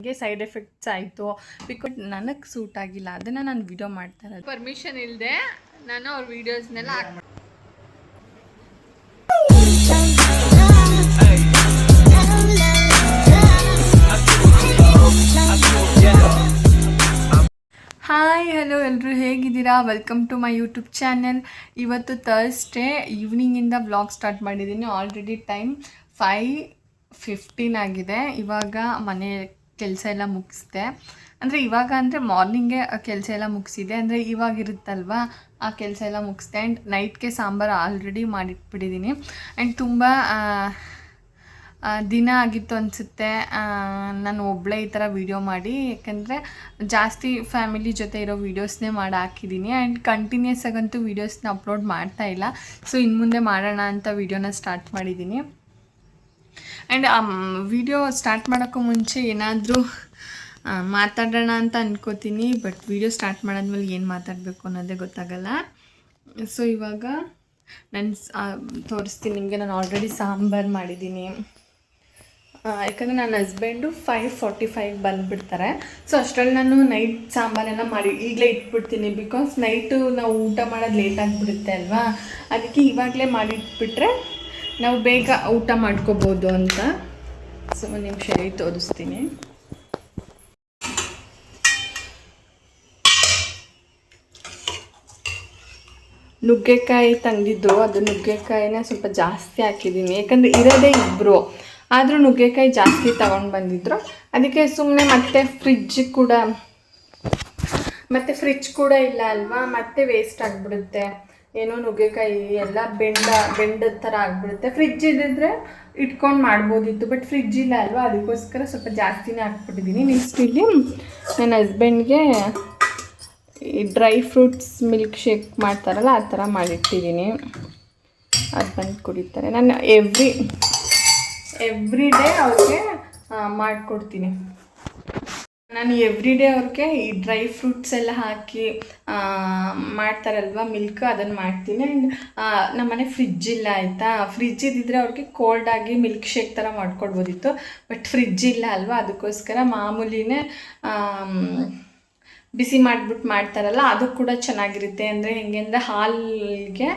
ನನಗೆ side effects ಆಯಿತು because ನನಗೆ ಸೂಟ್ ಆಗಿಲ್ಲ. ಅದನ್ನು ನಾನು ವಿಡಿಯೋ ಮಾಡ್ತಾ ಇರೋದು. ಪರ್ಮಿಷನ್ ಇಲ್ಲದೆ ನಾನು ಅವ್ರ ವೀಡಿಯೋಸ್ನೆಲ್ಲ ಹಾಯ್ ಹಲೋ ಎಲ್ಲರೂ ಹೇಗಿದ್ದೀರಾ? Welcome to my YouTube channel. ಇವತ್ತು ಥರ್ಸ್ಡೇ ಈವ್ನಿಂಗಿಂದ ವ್ಲಾಗ್ ಸ್ಟಾರ್ಟ್ ಮಾಡಿದ್ದೀನಿ. ಆಲ್ರೆಡಿ ಟೈಮ್ 5:15 ಆಗಿದೆ. ಇವಾಗ ಮನೆ ಕೆಲಸ ಎಲ್ಲ ಮುಗಿಸ್ದೆ. ಅಂದರೆ ಇವಾಗ ಅಂದರೆ ಮಾರ್ನಿಂಗೇ ಕೆಲಸ ಎಲ್ಲ ಮುಗಿಸಿದೆ. ಅಂದರೆ ಇವಾಗಿರುತ್ತಲ್ವ ಆ ಕೆಲಸ ಎಲ್ಲ ಮುಗಿಸ್ದೆ. ಆ್ಯಂಡ್ ನೈಟ್ಗೆ ಸಾಂಬಾರು ಆಲ್ರೆಡಿ ಮಾಡಿಟ್ಬಿಟ್ಟಿದ್ದೀನಿ. ಆ್ಯಂಡ್ ತುಂಬ ದಿನ ಆಗಿತ್ತು ಅನಿಸುತ್ತೆ ನಾನು ಒಬ್ಬಳೇ ಈ ಥರ ವೀಡಿಯೋ ಮಾಡಿ. ಯಾಕಂದರೆ ಜಾಸ್ತಿ ಫ್ಯಾಮಿಲಿ ಜೊತೆ ಇರೋ ವೀಡಿಯೋಸ್ನೇ ಮಾಡಿ ಹಾಕಿದ್ದೀನಿ. ಆ್ಯಂಡ್ ಕಂಟಿನ್ಯೂಸ್ ಆಗಂತೂ ವೀಡಿಯೋಸ್ನ ಅಪ್ಲೋಡ್ ಮಾಡ್ತಾಯಿಲ್ಲ. ಸೊ ಇನ್ನು ಮುಂದೆ ಮಾಡೋಣ ಅಂತ ವೀಡಿಯೋನ ಸ್ಟಾರ್ಟ್ ಮಾಡಿದ್ದೀನಿ. ಆ್ಯಂಡ್ ವಿಡಿಯೋ ಸ್ಟಾರ್ಟ್ ಮಾಡೋಕ್ಕೂ ಮುಂಚೆ ಏನಾದರೂ ಮಾತಾಡೋಣ ಅಂತ ಅಂದ್ಕೋತೀನಿ. ಬಟ್ ವಿಡಿಯೋ ಸ್ಟಾರ್ಟ್ ಮಾಡಾದ್ಮೇಲೆ ಏನು ಮಾತಾಡಬೇಕು ಅನ್ನೋದೇ ಗೊತ್ತಾಗಲ್ಲ. ಸೊ ಇವಾಗ ನಾನು ತೋರಿಸ್ತೀನಿ ನಿಮಗೆ. ನಾನು ಆಲ್ರೆಡಿ ಸಾಂಬಾರು ಮಾಡಿದ್ದೀನಿ. ಯಾಕಂದರೆ ನನ್ನ ಹಸ್ಬೆಂಡು 5:45 ಬಂದುಬಿಡ್ತಾರೆ. ಸೊ ಅಷ್ಟರಲ್ಲಿ ನಾನು ನೈಟ್ ಸಾಂಬಾರೆಲ್ಲ ಮಾಡಿ ಈಗಲೇ ಇಟ್ಬಿಡ್ತೀನಿ. ಬಿಕಾಸ್ ನೈಟು ನಾವು ಊಟ ಮಾಡೋದು ಲೇಟ್ ಆಗಿಬಿಡುತ್ತೆ ಅಲ್ವಾ. ಅದಕ್ಕೆ ಇವಾಗಲೇ ಮಾಡಿಟ್ಬಿಟ್ರೆ ನಾವು ಬೇಗ ಊಟ ಮಾಡ್ಕೋಬೋದು ಅಂತ. ಸೊ ಒಂದು ನಿಮಿಷ ತೋರಿಸ್ತೀನಿ. ನುಗ್ಗೆಕಾಯಿ ತಂದಿದ್ದು, ಅದು ನುಗ್ಗೆಕಾಯಿನ ಸ್ವಲ್ಪ ಜಾಸ್ತಿ ಹಾಕಿದ್ದೀನಿ. ಯಾಕಂದರೆ ಇರೋದೇ ಇಬ್ಬರು, ಆದರೂ ನುಗ್ಗೆಕಾಯಿ ಜಾಸ್ತಿ ತಗೊಂಡು ಬಂದಿದ್ರು. ಅದಕ್ಕೆ ಸುಮ್ಮನೆ ಮತ್ತೆ ಫ್ರಿಜ್ ಕೂಡ ಇಲ್ಲ ಅಲ್ವಾ, ಮತ್ತೆ ವೇಸ್ಟ್ ಆಗಿಬಿಡುತ್ತೆ. ಏನೋ ನುಗ್ಗೆಕಾಯಿ ಎಲ್ಲ ಬೆಂಡದ ಥರ ಆಗಿಬಿಡುತ್ತೆ. ಫ್ರಿಜ್ ಇದ್ದಿದ್ರೆ ಇಟ್ಕೊಂಡು ಮಾಡ್ಬೋದಿತ್ತು, ಬಟ್ ಫ್ರಿಜ್ ಇಲ್ಲ ಅಲ್ವಾ, ಅದಕ್ಕೋಸ್ಕರ ಸ್ವಲ್ಪ ಜಾಸ್ತಿನೇ ಹಾಕ್ಬಿಟ್ಟಿದ್ದೀನಿ. ನೆಕ್ಸ್ಟ್ ಇಲ್ಲಿ ನನ್ನ ಹಸ್ಬೆಂಡ್ಗೆ ಈ ಡ್ರೈ ಫ್ರೂಟ್ಸ್ ಮಿಲ್ಕ್ ಶೇಕ್ ಮಾಡ್ತಾರಲ್ಲ ಆ ಥರ ಮಾಡಿಟ್ಟಿದ್ದೀನಿ. ಅದು ಬಂದು ಕುಡಿತಾರೆ. ನಾನು ಎವ್ರಿ ಡೇ ಅವ್ರಿಗೆ ಮಾಡಿಕೊಡ್ತೀನಿ. ನಾನು ಎವ್ರಿ ಡೇ ಅವ್ರಿಗೆ ಈ ಡ್ರೈ ಫ್ರೂಟ್ಸ್ ಎಲ್ಲ ಹಾಕಿ ಮಾಡ್ತಾರಲ್ವ ಮಿಲ್ಕ್, ಅದನ್ನು ಮಾಡ್ತೀನಿ. ಆ್ಯಂಡ್ ನಮ್ಮನೆ ಫ್ರಿಜ್ ಇಲ್ಲ ಆಯಿತಾ. ಫ್ರಿಜ್ ಇದ್ದಿದ್ರೆ ಅವ್ರಿಗೆ ಕೋಲ್ಡಾಗಿ ಮಿಲ್ಕ್ ಶೇಕ್ ಥರ ಮಾಡ್ಕೊಡ್ಬೋದಿತ್ತು. ಬಟ್ ಫ್ರಿಜ್ ಇಲ್ಲ ಅಲ್ವಾ, ಅದಕ್ಕೋಸ್ಕರ ಮಾಮೂಲಿನೇ ಬಿಸಿ ಮಾಡಿಬಿಟ್ಟು ಮಾಡ್ತಾರಲ್ಲ ಅದು ಕೂಡ ಚೆನ್ನಾಗಿರುತ್ತೆ. ಅಂದರೆ ಹೇಗೆ ಅಂದರೆ ಹಾಲಿಗೆ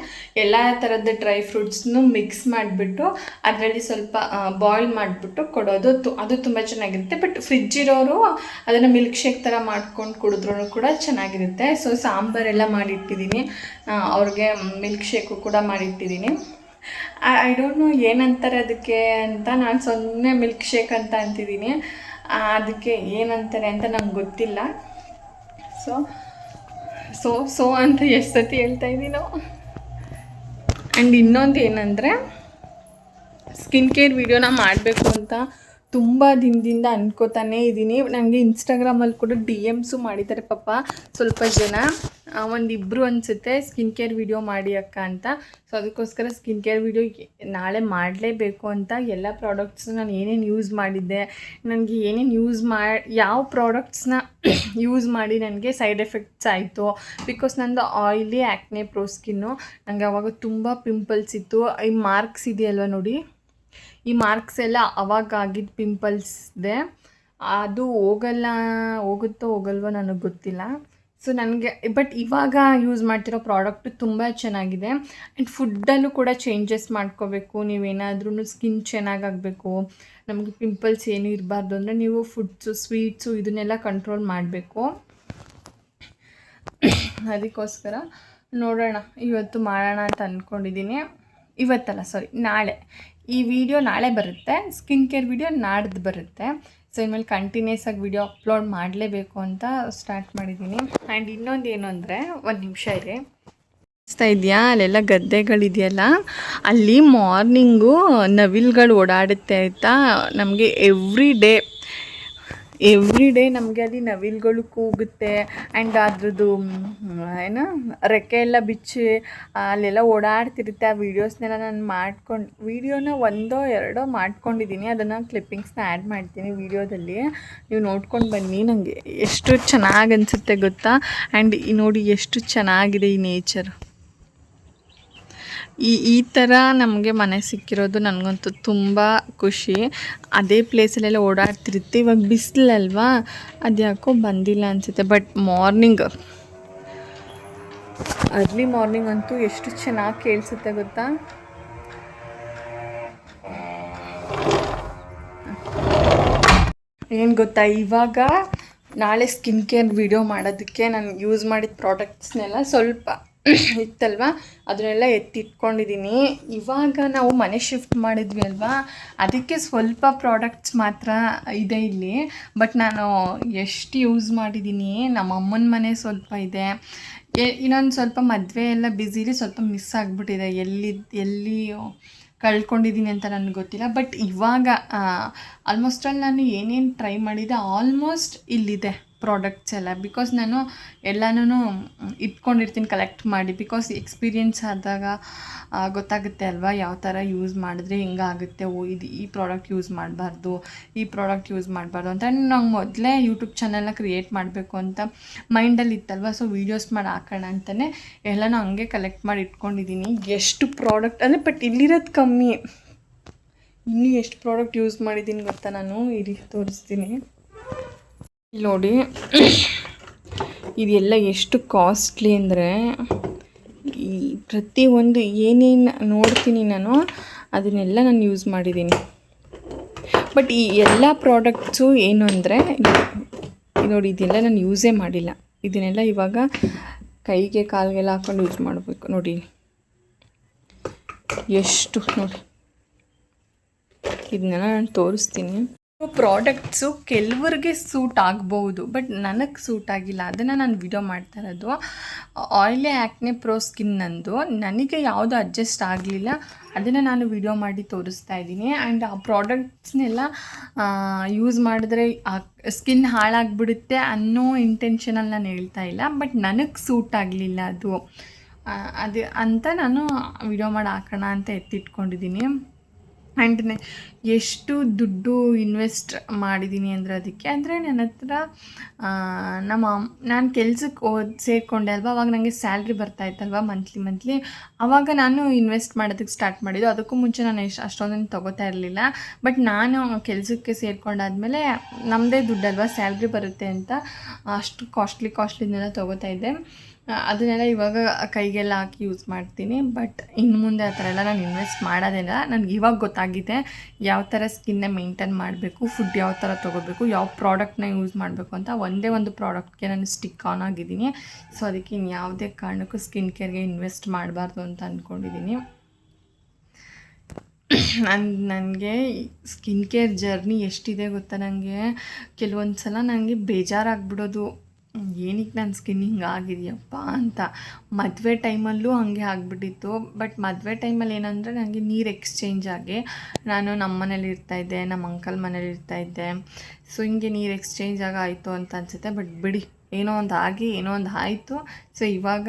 ಎಲ್ಲ ಥರದ ಡ್ರೈ ಫ್ರೂಟ್ಸ್ನು ಮಿಕ್ಸ್ ಮಾಡಿಬಿಟ್ಟು ಅದರಲ್ಲಿ ಸ್ವಲ್ಪ ಬಾಯ್ಲ್ ಮಾಡಿಬಿಟ್ಟು ಕೊಡೋದು, ಅದು ತುಂಬ ಚೆನ್ನಾಗಿರುತ್ತೆ. ಬಟ್ ಫ್ರಿಜ್ ಇರೋರು ಅದನ್ನು ಮಿಲ್ಕ್ ಶೇಕ್ ಥರ ಮಾಡ್ಕೊಂಡು ಕುಡಿದ್ರೂ ಕೂಡ ಚೆನ್ನಾಗಿರುತ್ತೆ. ಸೊ ಸಾಂಬಾರೆಲ್ಲ ಮಾಡಿಟ್ಟಿದ್ದೀನಿ, ಅವ್ರಿಗೆ ಮಿಲ್ಕ್ ಶೇಕು ಕೂಡ ಮಾಡಿಟ್ಟಿದ್ದೀನಿ. ಐ ಡೋಂಟ್ ನೋ ಏನಂತಾರೆ ಅದಕ್ಕೆ ಅಂತ, ನಾನು ಸುಮ್ಮನೆ ಮಿಲ್ಕ್ ಶೇಕ್ ಅಂತ ಅಂತಿದ್ದೀನಿ. ಅದಕ್ಕೆ ಏನಂತಾರೆ ಅಂತ ನಂಗೆ ಗೊತ್ತಿಲ್ಲ. ಸೊ ಅಂತ ಎಷ್ಟು ಸತಿ ಹೇಳ್ತಾ ಇದ್ದೀನೋ. ಆ್ಯಂಡ್ ಇನ್ನೊಂದು ಏನಂದರೆ ಸ್ಕಿನ್ ಕೇರ್ ವಿಡಿಯೋನ ಮಾಡಬೇಕು ಅಂತ ತುಂಬ ದಿನದಿಂದ ಅನ್ಕೋತಾನೇ ಇದ್ದೀನಿ. ನನಗೆ ಇನ್ಸ್ಟಾಗ್ರಾಮಲ್ಲಿ ಕೂಡ DMಸು ಮಾಡಿದ್ದಾರೆ ಪಾಪ ಸ್ವಲ್ಪ ಜನ, ಒಂದಿಬ್ಬರು ಅನಿಸುತ್ತೆ ಸ್ಕಿನ್ ಕೇರ್ ವಿಡಿಯೋ ಮಾಡಿ ಅಕ್ಕ ಅಂತ. ಸೊ ಅದಕ್ಕೋಸ್ಕರ ಸ್ಕಿನ್ ಕೇರ್ ವಿಡಿಯೋ ನಾಳೆ ಮಾಡಲೇಬೇಕು ಅಂತ ಎಲ್ಲ ಪ್ರಾಡಕ್ಟ್ಸು ನಾನು ಏನೇನು ಯೂಸ್ ಮಾಡಿದ್ದೆ, ನನಗೆ ಏನೇನು ಯಾವ ಪ್ರಾಡಕ್ಟ್ಸ್ನ ಯೂಸ್ ಮಾಡಿ ನನಗೆ ಸೈಡ್ ಎಫೆಕ್ಟ್ಸ್ ಆಯಿತು. ಬಿಕಾಸ್ ನಂದು ಆಯಿಲಿ ಆ್ಯಕ್ನೆ ಪ್ರೋ ಸ್ಕಿನ್ನು. ನನಗೆ ಅವಾಗ ತುಂಬ ಪಿಂಪಲ್ಸ್ ಇತ್ತು. ಈ ಮಾರ್ಕ್ಸ್ ಇದೆಯಲ್ವ ನೋಡಿ, ಈ ಮಾರ್ಕ್ಸ್ ಎಲ್ಲ ಅವಾಗ ಆಗಿದ್ದ ಪಿಂಪಲ್ಸ್ದೆ. ಅದು ಹೋಗುತ್ತೋ ಹೋಗಲ್ವೋ ನನಗೆ ಗೊತ್ತಿಲ್ಲ. ಸೊ ನನಗೆ ಬಟ್ ಇವಾಗ ಯೂಸ್ ಮಾಡ್ತಿರೋ ಪ್ರಾಡಕ್ಟು ತುಂಬ ಚೆನ್ನಾಗಿದೆ. ಆ್ಯಂಡ್ ಫುಡ್ಡಲ್ಲೂ ಕೂಡ ಚೇಂಜಸ್ ಮಾಡ್ಕೋಬೇಕು. ನೀವೇನಾದ್ರೂ ಸ್ಕಿನ್ ಚೆನ್ನಾಗಾಗಬೇಕು, ನಮಗೆ ಪಿಂಪಲ್ಸ್ ಏನೂ ಇರಬಾರ್ದು ಅಂದರೆ ನೀವು ಫುಡ್ಸು ಸ್ವೀಟ್ಸು ಇದನ್ನೆಲ್ಲ ಕಂಟ್ರೋಲ್ ಮಾಡಬೇಕು. ಅದಕ್ಕೋಸ್ಕರ ನೋಡೋಣ, ಇವತ್ತು ಮಾಡೋಣ ಅಂತ ಅಂದ್ಕೊಂಡಿದ್ದೀನಿ. ನಾಳೆ ಈ ವಿಡಿಯೋ ನಾಳೆ ಬರುತ್ತೆ, ಸ್ಕಿನ್ ಕೇರ್ ವಿಡಿಯೋ ನಾಡ್ದು ಬರುತ್ತೆ. ಸೊ ಇನ್ಮೇಲೆ ಕಂಟಿನ್ಯೂಸ್ ಆಗಿ ವಿಡಿಯೋ ಅಪ್ಲೋಡ್ ಮಾಡಲೇಬೇಕು ಅಂತ ಸ್ಟಾರ್ಟ್ ಮಾಡಿದ್ದೀನಿ. ಆ್ಯಂಡ್ ಇನ್ನೊಂದು ಏನು ಅಂದರೆ, ಒಂದು ನಿಮಿಷ ಇದೆ ಅನಿಸ್ತಾ ಇದೆಯಾ, ಅಲ್ಲೆಲ್ಲ ಗದ್ದೆಗಳಿದೆಯಲ್ಲ, ಅಲ್ಲಿ ಮಾರ್ನಿಂಗು ನವಿಲುಗಳು ಓಡಾಡುತ್ತೆ ಆಯಿತಾ. ನಮಗೆ ಎವ್ರಿ ಡೇ ನಮಗೆ ಅಲ್ಲಿ ನವಿಲುಗಳು ಕೂಗುತ್ತೆ. ಆ್ಯಂಡ್ ಅದ್ರದ್ದು ರೆಕ್ಕೆ ಎಲ್ಲ ಬಿಚ್ಚಿ ಅಲ್ಲೆಲ್ಲ ಓಡಾಡ್ತಿರುತ್ತೆ. ಆ ವೀಡಿಯೋಸ್ನೆಲ್ಲ ನಾನು ವೀಡಿಯೋನ 1-2 ಮಾಡ್ಕೊಂಡಿದ್ದೀನಿ. ಅದನ್ನು ಕ್ಲಿಪ್ಪಿಂಗ್ಸ್ನ ಆ್ಯಡ್ ಮಾಡ್ತೀನಿ ವೀಡಿಯೋದಲ್ಲಿ, ನೀವು ನೋಡ್ಕೊಂಡು ಬನ್ನಿ. ನನಗೆ ಎಷ್ಟು ಚೆನ್ನಾಗಿ ಅನಿಸುತ್ತೆ ಗೊತ್ತಾ. ಆ್ಯಂಡ್ ನೋಡಿ ಎಷ್ಟು ಚೆನ್ನಾಗಿದೆ ಈ ನೇಚರ್. ಈ ಥರ ನಮಗೆ ಮನೆ ಸಿಕ್ಕಿರೋದು ನನಗಂತೂ ತುಂಬ ಖುಷಿ. ಅದೇ ಪ್ಲೇಸಲ್ಲೆಲ್ಲ ಓಡಾಡ್ತಿರುತ್ತೆ. ಇವಾಗ ಬಿಸಿಲಲ್ವಾ, ಅದು ಯಾಕೋ ಬಂದಿಲ್ಲ ಅನಿಸುತ್ತೆ. ಬಟ್ ಅರ್ಲಿ ಮಾರ್ನಿಂಗ್ ಅಂತೂ ಎಷ್ಟು ಚೆನ್ನಾಗಿ ಕೇಳಿಸುತ್ತೆ ಗೊತ್ತಾ. ಏನು ಗೊತ್ತಾ, ಇವಾಗ ನಾಳೆ ಸ್ಕಿನ್ ಕೇರ್ ವಿಡಿಯೋ ಮಾಡೋದಕ್ಕೆ ನಾನು ಯೂಸ್ ಮಾಡಿದ ಪ್ರಾಡಕ್ಟ್ಸ್ನೆಲ್ಲ ಸ್ವಲ್ಪ ಇತ್ತಲ್ವ, ಅದನ್ನೆಲ್ಲ ಎತ್ತಿಟ್ಕೊಂಡಿದ್ದೀನಿ. ಇವಾಗ ನಾವು ಮನೆ ಶಿಫ್ಟ್ ಮಾಡಿದ್ವಿ ಅಲ್ವಾ, ಅದಕ್ಕೆ ಸ್ವಲ್ಪ ಪ್ರಾಡಕ್ಟ್ಸ್ ಮಾತ್ರ ಇದೆ ಇಲ್ಲಿ. ಬಟ್ ನಾನು ಎಷ್ಟು ಯೂಸ್ ಮಾಡಿದ್ದೀನಿ. ನಮ್ಮ ಅಮ್ಮನ ಮನೆ ಸ್ವಲ್ಪ ಇದೆ, ಇನ್ನೊಂದು ಸ್ವಲ್ಪ ಮದುವೆ ಎಲ್ಲ ಬ್ಯುಸಿಲಿ ಸ್ವಲ್ಪ ಮಿಸ್ ಆಗಿಬಿಟ್ಟಿದೆ. ಎಲ್ಲಿ ಕಳ್ಕೊಂಡಿದ್ದೀನಿ ಅಂತ ನನಗೆ ಗೊತ್ತಿಲ್ಲ. ಬಟ್ ಇವಾಗ ಆಲ್ಮೋಸ್ಟ್ ಆಲ್ ನಾನು ಏನೇನು ಟ್ರೈ ಮಾಡಿದೆ ಆಲ್ಮೋಸ್ಟ್ ಇಲ್ಲಿದೆ ಪ್ರಾಡಕ್ಟ್ಸ್ ಎಲ್ಲ. ಬಿಕಾಸ್ ನಾನು ಎಲ್ಲನೂ ಇಟ್ಕೊಂಡಿರ್ತೀನಿ ಕಲೆಕ್ಟ್ ಮಾಡಿ. ಬಿಕಾಸ್ ಎಕ್ಸ್ಪೀರಿಯೆನ್ಸ್ ಆದಾಗ ಗೊತ್ತಾಗುತ್ತೆ ಅಲ್ವಾ, ಯಾವ ಥರ ಯೂಸ್ ಮಾಡಿದ್ರೆ ಹೆಂಗಾಗುತ್ತೆ. ಈ ಪ್ರಾಡಕ್ಟ್ ಯೂಸ್ ಮಾಡಬಾರ್ದು, ಈ ಪ್ರಾಡಕ್ಟ್ ಯೂಸ್ ಮಾಡಬಾರ್ದು ಅಂತ ನಂಗೆ ಮೊದಲೇ ಯೂಟ್ಯೂಬ್ ಚಾನಲ್ನ ಕ್ರಿಯೇಟ್ ಮಾಡಬೇಕು ಅಂತ ಮೈಂಡಲ್ಲಿ ಇತ್ತಲ್ವ. ಸೊ ವೀಡಿಯೋಸ್ ಮಾಡಿ ಹಾಕೋಣ ಅಂತಲೇ ಎಲ್ಲನೂ ಹಂಗೆ ಕಲೆಕ್ಟ್ ಮಾಡಿ ಇಟ್ಕೊಂಡಿದ್ದೀನಿ. ಎಷ್ಟು ಪ್ರಾಡಕ್ಟ್ ಅಂದರೆ, ಬಟ್ ಇಲ್ಲಿರೋದು ಕಮ್ಮಿ. ಇನ್ನೂ ಎಷ್ಟು ಪ್ರಾಡಕ್ಟ್ ಯೂಸ್ ಮಾಡಿದ್ದೀನಿ ಗೊತ್ತಾ ನಾನು, ಇಲ್ಲಿ ತೋರಿಸ್ತೀನಿ. ಇಲ್ಲಿ ನೋಡಿ, ಇದೆಲ್ಲ ಎಷ್ಟು ಕಾಸ್ಟ್ಲಿ ಅಂದರೆ, ಈ ಪ್ರತಿಯೊಂದು ಏನೇನು ನೋಡ್ತೀನಿ ನಾನು ಅದನ್ನೆಲ್ಲ ನಾನು ಯೂಸ್ ಮಾಡಿದ್ದೀನಿ. ಬಟ್ ಈ ಎಲ್ಲ ಪ್ರಾಡಕ್ಟ್ಸು ಏನು ಅಂದರೆ ನೋಡಿ, ಇದೆಲ್ಲ ನಾನು ಯೂಸೇ ಮಾಡಿಲ್ಲ. ಇದನ್ನೆಲ್ಲ ಇವಾಗ ಕೈಗೆ ಕಾಲಿಗೆಲ್ಲ ಹಾಕ್ಕೊಂಡು ಯೂಸ್ ಮಾಡಬೇಕು. ನೋಡಿ ಎಷ್ಟು, ನೋಡಿ ಇದನ್ನೆಲ್ಲ ನಾನು ತೋರಿಸ್ತೀನಿ. ಪ್ರಾಡಕ್ಟ್ಸು ಕೆಲವ್ರಿಗೆ ಸೂಟ್ ಆಗ್ಬೋದು, ಬಟ್ ನನಗೆ ಸೂಟ್ ಆಗಿಲ್ಲ. ಅದನ್ನು ನಾನು ವಿಡಿಯೋ ಮಾಡ್ತಾ ಇರೋದು. ಆಯಿಲಿ ಆ್ಯಕ್ನೆ ಪ್ರೋ ಸ್ಕಿನ್ ನಂದು, ನನಗೆ ಯಾವುದು ಅಡ್ಜಸ್ಟ್ ಆಗಲಿಲ್ಲ, ಅದನ್ನು ನಾನು ವಿಡಿಯೋ ಮಾಡಿ ತೋರಿಸ್ತಾ ಇದ್ದೀನಿ. ಆ್ಯಂಡ್ ಆ ಪ್ರಾಡಕ್ಟ್ಸ್ನೆಲ್ಲ ಯೂಸ್ ಮಾಡಿದ್ರೆ ಸ್ಕಿನ್ ಹಾಳಾಗಿಬಿಡುತ್ತೆ ಅನ್ನೋ ಇಂಟೆನ್ಷನಲ್ಲಿ ನಾನು ಹೇಳ್ತಾ ಇಲ್ಲ. ಬಟ್ ನನಗೆ ಸೂಟ್ ಆಗಲಿಲ್ಲ ಅದು ಅಂತ ನಾನು ವಿಡಿಯೋ ಮಾಡಿ ಹಾಕೋಣ ಅಂತ ಎತ್ತಿಟ್ಕೊಂಡಿದ್ದೀನಿ. ಆ್ಯಂಡ್ ಎಷ್ಟು ದುಡ್ಡು ಇನ್ವೆಸ್ಟ್ ಮಾಡಿದ್ದೀನಿ ಅಂದರೆ ಅದಕ್ಕೆ ಅಂದರೆ ನನ್ನ ಹತ್ರ ನಾನು ಕೆಲ್ಸಕ್ಕೆ ಸೇರಿಕೊಂಡೆ ಅಲ್ವಾ, ಅವಾಗ ನನಗೆ ಸ್ಯಾಲ್ರಿ ಬರ್ತಾಯಿತ್ತಲ್ವ ಮಂತ್ಲಿ. ಆವಾಗ ನಾನು ಇನ್ವೆಸ್ಟ್ ಮಾಡೋದಕ್ಕೆ ಸ್ಟಾರ್ಟ್ ಮಾಡಿದ್ದು. ಅದಕ್ಕೂ ಮುಂಚೆ ನಾನು ಅಷ್ಟೊಂದನ್ನು ತೊಗೋತಾ ಇರಲಿಲ್ಲ. ಬಟ್ ನಾನು ಕೆಲಸಕ್ಕೆ ಸೇರಿಕೊಂಡಾದ್ಮೇಲೆ ನಮ್ಮದೇ ದುಡ್ಡಲ್ವ, ಸ್ಯಾಲ್ರಿ ಬರುತ್ತೆ ಅಂತ ಅಷ್ಟು ಕಾಸ್ಟ್ಲಿನೆಲ್ಲ ತೊಗೋತಾ ಇದ್ದೆ. ಅದನ್ನೆಲ್ಲ ಇವಾಗ ಕೈಗೆಲ್ಲ ಹಾಕಿ ಯೂಸ್ ಮಾಡ್ತೀನಿ. ಬಟ್ ಇನ್ನು ಮುಂದೆ ಆ ಥರ ಎಲ್ಲ ನಾನು ಇನ್ವೆಸ್ಟ್ ಮಾಡೋದಿಲ್ಲ. ನನಗೆ ಇವಾಗ ಗೊತ್ತಾಗಿದೆ ಯಾವ ಥರ ಸ್ಕಿನ್ನ ಮೇಂಟೈನ್ ಮಾಡಬೇಕು, ಫುಡ್ ಯಾವ ಥರ ತೊಗೋಬೇಕು, ಯಾವ ಪ್ರಾಡಕ್ಟ್ನ ಯೂಸ್ ಮಾಡಬೇಕು ಅಂತ. ಒಂದೇ ಒಂದು ಪ್ರಾಡಕ್ಟ್ಗೆ ನಾನು ಸ್ಟಿಕ್ ಆನ್ ಆಗಿದ್ದೀನಿ. ಸೊ ಅದಕ್ಕೆ ಇನ್ಯಾವುದೇ ಕಾರಣಕ್ಕೂ ಸ್ಕಿನ್ ಕೇರ್ಗೆ ಇನ್ವೆಸ್ಟ್ ಮಾಡಬಾರ್ದು ಅಂತ ಅಂದ್ಕೊಂಡಿದ್ದೀನಿ. ನನಗೆ ಸ್ಕಿನ್ ಕೇರ್ ಜರ್ನಿ ಎಷ್ಟಿದೆ ಗೊತ್ತಾ. ನನಗೆ ಕೆಲವೊಂದು ಸಲ ನನಗೆ ಬೇಜಾರಾಗ್ಬಿಡೋದು, ಏನಕ್ಕೆ ನನ್ನ ಸ್ಕಿನ್ ಹಿಂಗೆ ಆಗಿದೆಯಪ್ಪ ಅಂತ. ಮದುವೆ ಟೈಮಲ್ಲೂ ಹಾಗೆ ಆಗಿಬಿಟ್ಟಿತ್ತು. ಬಟ್ ಮದುವೆ ಟೈಮಲ್ಲಿ ಏನಂದರೆ ನನಗೆ ನೀರು ಎಕ್ಸ್ಚೇಂಜ್ ಆಗಿ ನಾನು ನಮ್ಮ ಮನೇಲಿ ಇರ್ತಾಯಿದ್ದೆ, ನಮ್ಮ ಅಂಕಲ್ ಮನೇಲಿ ಇರ್ತಾಯಿದ್ದೆ. ಸೊ ಹಿಂಗೆ ನೀರು ಎಕ್ಸ್ಚೇಂಜ್ ಆಯಿತು ಅಂತ ಅನಿಸುತ್ತೆ. ಬಟ್ ಬಿಡಿ, ಏನೋ ಒಂದು ಆಯಿತು. ಸೊ ಇವಾಗ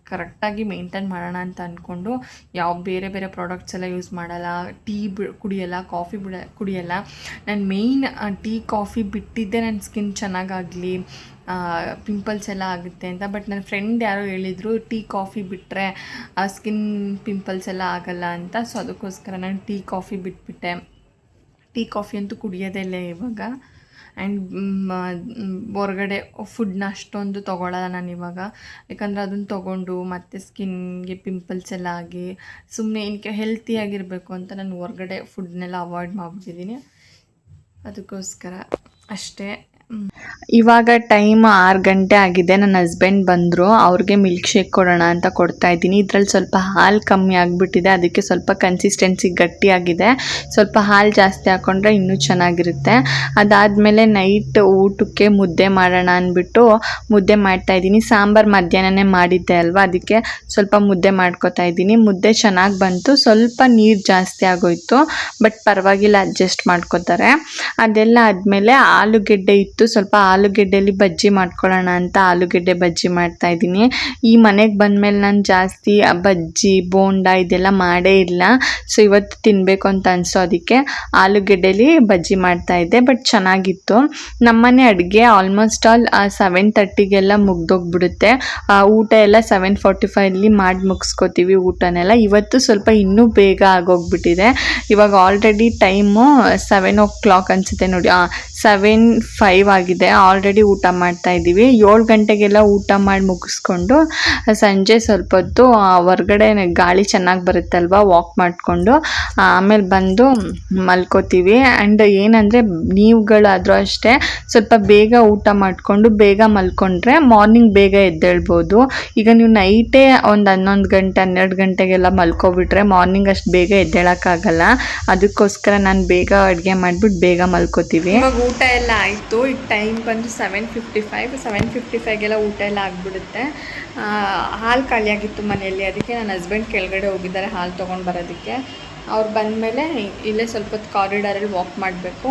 ಕರೆಕ್ಟಾಗಿ ಮೇಂಟೈನ್ ಮಾಡೋಣ ಅಂತ ಅಂದ್ಕೊಂಡು ಯಾವ ಬೇರೆ ಪ್ರಾಡಕ್ಟ್ಸ್ ಎಲ್ಲ ಯೂಸ್ ಮಾಡಲ್ಲ. ಟೀ ಕುಡಿಯಲ್ಲ, ಕಾಫಿ ಕುಡಿಯಲ್ಲ. ನಾನು ಮೇಯ್ನ್ ಟೀ ಕಾಫಿ ಬಿಟ್ಟಿದ್ದೆ ನನ್ನ ಸ್ಕಿನ್ ಚೆನ್ನಾಗಾಗಲಿ, ಪಿಂಪಲ್ಸ್ ಎಲ್ಲ ಆಗುತ್ತೆ ಅಂತ. ಬಟ್ ನನ್ನ ಫ್ರೆಂಡ್ ಯಾರೋ ಹೇಳಿದರು ಟೀ ಕಾಫಿ ಬಿಟ್ಟರೆ ಸ್ಕಿನ್ ಪಿಂಪಲ್ಸ್ ಎಲ್ಲ ಆಗಲ್ಲ ಅಂತ. ಸೊ ಅದಕ್ಕೋಸ್ಕರ ನಾನು ಟೀ ಕಾಫಿ ಬಿಟ್ಬಿಟ್ಟೆ. ಟೀ ಕಾಫಿ ಅಂತೂ ಕುಡಿಯೋದೇ ಇಲ್ಲ ಇವಾಗ. ಆ್ಯಂಡ್ ಹೊರಗಡೆ ಫುಡ್ನ ಅಷ್ಟೊಂದು ತೊಗೊಳ್ಳಲ್ಲ ನಾನು ಇವಾಗ. ಯಾಕಂದರೆ ಅದನ್ನು ತೊಗೊಂಡು ಮತ್ತು ಸ್ಕಿನ್ಗೆ ಪಿಂಪಲ್ಸ್ ಎಲ್ಲ ಆಗಿ ಸುಮ್ಮನೆ ಏನಕ್ಕೆ ಹೆಲ್ತಿಯಾಗಿರಬೇಕು ಅಂತ ನಾನು ಹೊರಗಡೆ ಫುಡ್ನೆಲ್ಲ ಅವಾಯ್ಡ್ ಮಾಡಿಬಿಟ್ಟಿದ್ದೀನಿ. ಅದಕ್ಕೋಸ್ಕರ ಅಷ್ಟೇ. ಇವಾಗ ಟೈಮ್ 6 ಗಂಟೆ ಆಗಿದೆ. ನನ್ನ ಹಸ್ಬೆಂಡ್ ಬಂದರು, ಅವ್ರಿಗೆ ಮಿಲ್ಕ್ ಶೇಕ್ ಕೊಡೋಣ ಅಂತ ಕೊಡ್ತಾಯಿದ್ದೀನಿ. ಇದರಲ್ಲಿ ಸ್ವಲ್ಪ ಹಾಲು ಕಮ್ಮಿ ಆಗಿಬಿಟ್ಟಿದೆ, ಅದಕ್ಕೆ ಸ್ವಲ್ಪ ಕನ್ಸಿಸ್ಟೆನ್ಸಿ ಗಟ್ಟಿಯಾಗಿದೆ. ಸ್ವಲ್ಪ ಹಾಲು ಜಾಸ್ತಿ ಹಾಕ್ಕೊಂಡ್ರೆ ಇನ್ನೂ ಚೆನ್ನಾಗಿರುತ್ತೆ. ಅದಾದಮೇಲೆ ನೈಟ್ ಊಟಕ್ಕೆ ಮುದ್ದೆ ಮಾಡೋಣ ಅಂದ್ಬಿಟ್ಟು ಮುದ್ದೆ ಮಾಡ್ತಾಯಿದ್ದೀನಿ. ಸಾಂಬಾರು ಮಧ್ಯಾಹ್ನನೇ ಮಾಡಿದ್ದೆ ಅಲ್ವಾ, ಅದಕ್ಕೆ ಸ್ವಲ್ಪ ಮುದ್ದೆ ಮಾಡ್ಕೊತಾ ಇದ್ದೀನಿ. ಮುದ್ದೆ ಚೆನ್ನಾಗಿ ಬಂತು, ಸ್ವಲ್ಪ ನೀರು ಜಾಸ್ತಿ ಆಗೋಯಿತು. ಬಟ್ ಪರವಾಗಿಲ್ಲ, ಅಡ್ಜಸ್ಟ್ ಮಾಡ್ಕೋತಾರೆ. ಅದೆಲ್ಲ ಆದಮೇಲೆ ಆಲೂಗೆಡ್ಡೆ ಇತ್ತು ಇವತ್ತು ಸ್ವಲ್ಪ ಆಲೂಗೆಡ್ಡೆಲಿ ಬಜ್ಜಿ ಮಾಡ್ಕೊಳ್ಳೋಣ ಅಂತ ಆಲೂಗೆಡ್ಡೆ ಬಜ್ಜಿ ಮಾಡ್ತಾ ಇದ್ದೀನಿ. ಈ ಮನೆಗೆ ಬಂದಮೇಲೆ ನಾನು ಜಾಸ್ತಿ ಬಜ್ಜಿ ಬೋಂಡ ಇದೆಲ್ಲ ಮಾಡೇ ಇಲ್ಲ. ಸೊ ಇವತ್ತು ತಿನ್ನಬೇಕು ಅಂತ ಅನಿಸೋ ಅದಕ್ಕೆ ಆಲೂಗೆಡ್ಡೆಲಿ ಬಜ್ಜಿ ಮಾಡ್ತಾ ಇದ್ದೆ. ಬಟ್ ಚೆನ್ನಾಗಿತ್ತು. ನಮ್ಮನೆ ಅಡುಗೆ ಆಲ್ಮೋಸ್ಟ್ ಆಲ್ 7:30ಗೆಲ್ಲ ಮುಗ್ದೋಗ್ಬಿಡುತ್ತೆ. ಊಟ ಎಲ್ಲ 7:45 ಮಾಡಿ ಮುಗಿಸ್ಕೋತೀವಿ ಊಟನೆಲ್ಲ. ಇವತ್ತು ಸ್ವಲ್ಪ ಇನ್ನೂ ಬೇಗ ಆಗೋಗ್ಬಿಟ್ಟಿದೆ. ಇವಾಗ ಆಲ್ರೆಡಿ ಟೈಮು 7 o'clock ಅನಿಸುತ್ತೆ ನೋಡಿ. 7:05 ಆಗಿದೆ. ಆಲ್ರೆಡಿ ಊಟ ಮಾಡ್ತಾ ಇದ್ದೀವಿ. 7 ಗಂಟೆಗೆಲ್ಲ ಊಟ ಮಾಡಿ ಮುಗಿಸ್ಕೊಂಡು ಸಂಜೆ ಸ್ವಲ್ಪ ಹೊತ್ತು ಹೊರ್ಗಡೆ ಗಾಳಿ ಚೆನ್ನಾಗಿ ಬರುತ್ತಲ್ವ, ವಾಕ್ ಮಾಡಿಕೊಂಡು ಆಮೇಲೆ ಬಂದು ಮಲ್ಕೋತೀವಿ. ಆ್ಯಂಡ್ ಏನಂದರೆ ನೀವುಗಳಾದರೂ ಅಷ್ಟೇ ಸ್ವಲ್ಪ ಬೇಗ ಊಟ ಮಾಡಿಕೊಂಡು ಬೇಗ ಮಲ್ಕೊಂಡ್ರೆ ಮಾರ್ನಿಂಗ್ ಬೇಗ ಎದ್ದೇಳ್ಬೋದು. ಈಗ ನೀವು ನೈಟೇ ಒಂದು 11 ಗಂಟೆ 12 ಗಂಟೆಗೆಲ್ಲ ಮಲ್ಕೊಬಿಟ್ರೆ ಮಾರ್ನಿಂಗ್ ಅಷ್ಟು ಬೇಗ ಎದ್ದೇಳೋಕ್ಕಾಗಲ್ಲ. ಅದಕ್ಕೋಸ್ಕರ ನಾನು ಬೇಗ ಅಡುಗೆ ಮಾಡಿಬಿಟ್ಟು ಬೇಗ ಮಲ್ಕೋತೀವಿ. ಇವಾಗ ಊಟ ಎಲ್ಲ ಆಯಿತು. ಈಗ ಟೈಮ್ ಬಂದು 7:55ಗೆಲ್ಲ ಊಟ ಎಲ್ಲ ಆಗಿಬಿಡುತ್ತೆ. ಹಾಲು ಖಾಲಿಯಾಗಿತ್ತು ಮನೆಯಲ್ಲಿ. ಅದಕ್ಕೆ ನನ್ನ ಹಸ್ಬೆಂಡ್ ಕೆಳಗಡೆ ಹೋಗಿದ್ದಾರೆ ಹಾಲು ತೊಗೊಂಡು ಬರೋದಕ್ಕೆ. ಅವ್ರು ಬಂದಮೇಲೆ ಇಲ್ಲೇ ಸ್ವಲ್ಪ ಹೊತ್ತು ಕಾರಿಡಾರಲ್ಲಿ ವಾಕ್ ಮಾಡಬೇಕು.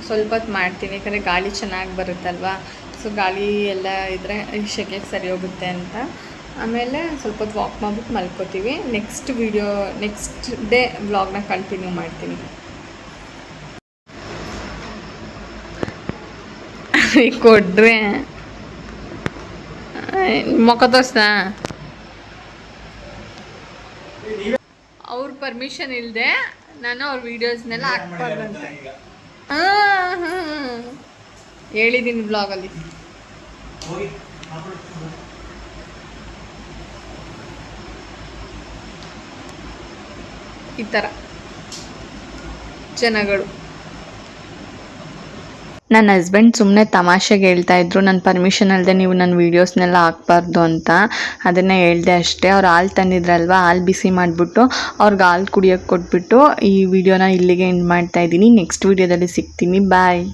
ಸ್ವಲ್ಪ ಹೊತ್ತು ಮಾಡ್ತೀನಿ, ಯಾಕಂದರೆ ಗಾಳಿ ಚೆನ್ನಾಗಿ ಬರುತ್ತಲ್ವ. ಸೊ ಗಾಳಿ ಎಲ್ಲ ಇದ್ದರೆ ಶೆಕೆಗೆ ಸರಿ ಹೋಗುತ್ತೆ ಅಂತ. ಆಮೇಲೆ ಸ್ವಲ್ಪ ಹೊತ್ತು ವಾಕ್ ಮಾಡ್ಬಿಟ್ಟು ಮಲ್ಕೋತೀವಿ. ನೆಕ್ಸ್ಟ್ ಡೇ ವ್ಲಾಗ್ನ ಕಂಟಿನ್ಯೂ ಮಾಡ್ತೀನಿ. ಕೊಡ್ರೆ ಮೊಕ ತೋರ್ಸ್ತಾ ಅವ್ರ ಪರ್ಮಿಷನ್ ಇಲ್ಲದೆ ನಾನು ಅವ್ರ ವೀಡಿಯೋಸ್ನೆಲ್ಲ ಹಾಕ್ಬಾರ್ದಂತೆ. ಹೇಳಿದ್ದೀನಿ ಬ್ಲಾಗಲ್ಲಿ. ಈ ಥರ ಜನಗಳು. ನನ್ನ ಹಸ್ಬೆಂಡ್ ಸುಮ್ಮನೆ ತಮಾಷೆಗೆ ಹೇಳ್ತಾಯಿದ್ರು, ನನ್ನ ಪರ್ಮಿಷನ್ ಅಲ್ಲದೆ ನೀವು ನನ್ನ ವೀಡಿಯೋಸ್ನೆಲ್ಲ ಹಾಕ್ಬಾರ್ದು ಅಂತ. ಅದನ್ನೇ ಹೇಳಿದೆ ಅಷ್ಟೇ. ಅವ್ರು ಹಾಲು ತಂದಿದ್ರಲ್ವ, ಹಾಲು ಬಿಸಿ ಮಾಡಿಬಿಟ್ಟು ಅವ್ರಿಗೆ ಹಾಲು ಕುಡಿಯೋಕ್ಕೆ ಕೊಟ್ಬಿಟ್ಟು ಈ ವಿಡಿಯೋನ ಇಲ್ಲಿಗೆ ಎಂಡ್ ಮಾಡ್ತಾಯಿದ್ದೀನಿ. ನೆಕ್ಸ್ಟ್ ವೀಡಿಯೋದಲ್ಲಿ ಸಿಗ್ತೀನಿ. ಬಾಯ್.